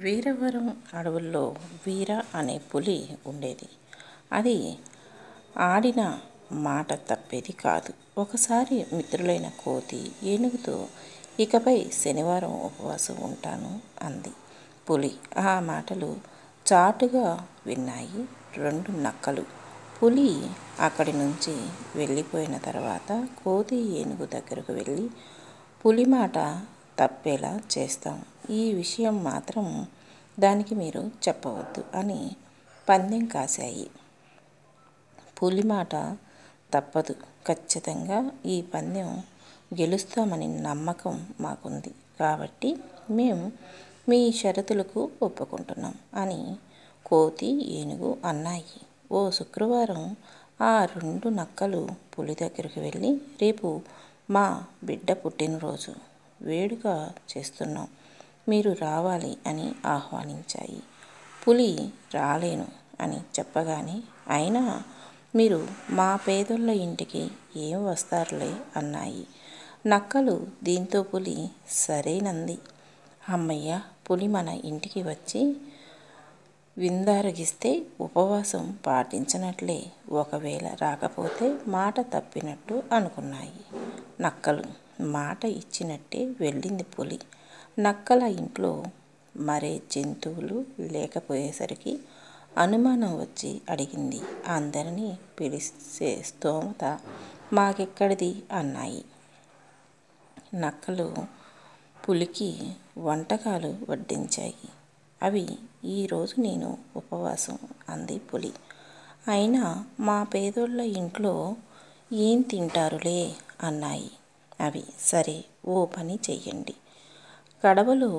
వీరవరం అడవుల్లో వీర అనే పులి ఉండేది. అది ఆడిన మాట తప్పేది కాదు. ఒకసారి మిత్రులైన కోతి ఏనుగుతో ఇకపై శనివారం ఉపవాసం ఉంటాను అంది. పులి ఆ మాటలు చాటుగా విన్నాయి రెండు నక్కలు. పులి అక్కడి నుంచి వెళ్ళిపోయిన తర్వాత కోతి ఏనుగు దగ్గరకు వెళ్ళి పులి మాట తప్పేలా చేస్తాం, ఈ విషయం మాత్రం దానికి మీరు చెప్పవద్దు అని పందెం కాశాయి. పులి మాట తప్పదు, ఖచ్చితంగా ఈ పందెం గెలుస్తామని నమ్మకం మాకుంది, కాబట్టి మేము మీ షరతులకు ఒప్పుకుంటున్నాం అని కోతి ఏనుగు అన్నాయి. ఓ శుక్రవారం ఆ రెండు నక్కలు పులి దగ్గరికి వెళ్ళి రేపు మా బిడ్డ పుట్టినరోజు వేడుక చేస్తున్నాం, మీరు రావాలి అని ఆహ్వానించాయి. పులి రాలేను అని చెప్పగానే అయినా మీరు మా పేదోళ్ళ ఇంటికి ఏం వస్తారులే అన్నాయి నక్కలు. దీంతో పులి సరేనంది. అమ్మయ్య, పులి మన ఇంటికి వచ్చి విందారగిస్తే ఉపవాసం పాటించినట్లే, ఒకవేళ రాకపోతే మాట తప్పినట్టు అనుకున్నాయి నక్కలు. మాట ఇచ్చినట్టే వెళ్ళింది పులి. నక్కల ఇంట్లో మరే జంతువులు లేకపోయేసరికి అనుమానం వచ్చి అడిగింది. అందరినీ పిలిచే స్తోమత మాకెక్కడిది అన్నాయి నక్కలు. పులికి వంటకాలు వడ్డించాయి. అవి ఈరోజు నేను ఉపవాసం అంది పులి. అయినా మా పేదోళ్ళ ఇంట్లో ఏం తింటారులే అన్నాయి అవి. సరే, ఓ పని చెయ్యండి, కడవలో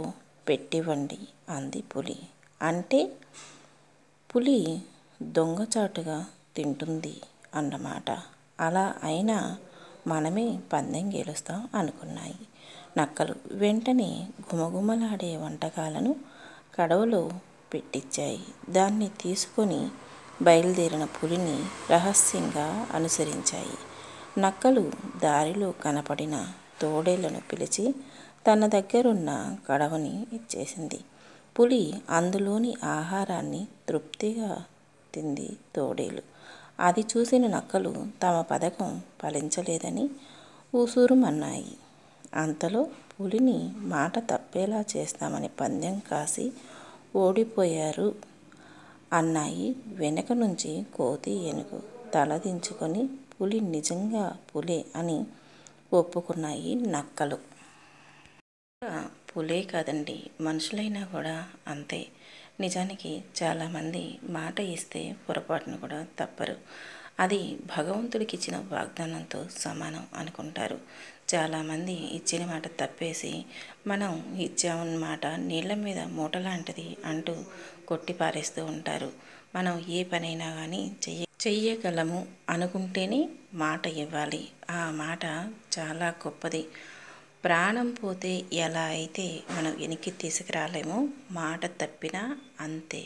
పెట్టివ్వండి అంది పులి. అంటే పులి దొంగచాటుగా తింటుంది అన్నమాట. అలా అయినా మనమే పందెం గెలుస్తాం అనుకున్నాయి నక్కలు. వెంటనే గుమగుమలాడే వంటకాలను కడవలో పెట్టించాయి. దాన్ని తీసుకొని బయలుదేరిన పులిని రహస్యంగా అనుసరించాయి నక్కలు. దారిలో కనపడిన తోడేళ్లను పిలిచి తన దగ్గరున్న కడవని ఇచ్చేసింది. పులి అందులోని ఆహారాన్ని తృప్తిగా తింది. తోడేలు అది చూసిన నక్కలు తమ పథకం ఫలించలేదని ఉసూరుమన్నాయి. అంతలో పులిని మాట తప్పేలా చేస్తామని పందెం కాసి ఓడిపోయారు అన్నాయి వెనక నుంచి కోతి ఏనుగు. తలదించుకొని పులి నిజంగా పులే అని ఒప్పుకున్నాయి నక్కలు. పులే కాదండి, మనుషులైనా కూడా అంతే. నిజానికి చాలామంది మాట ఇస్తే పొరపాటును కూడా తప్పరు. అది భగవంతుడికి ఇచ్చిన వాగ్దానంతో సమానం అనుకుంటారు. చాలామంది ఇచ్చిన మాట తప్పేసి మనం ఇచ్చామన్నమాట నీళ్ళ మీద మూట లాంటిది అంటూ కొట్టి పారేస్తూ ఉంటారు. మనం ఏ పనైనా కానీ చెయ్యగలము అనుకుంటేనే మాట ఇవ్వాలి. ఆ మాట చాలా గొప్పది. ప్రాణం పోతే ఎలా అయితే మనం వెనక్కి తీసుకురాలేమో, మాట తప్పినా అంతే.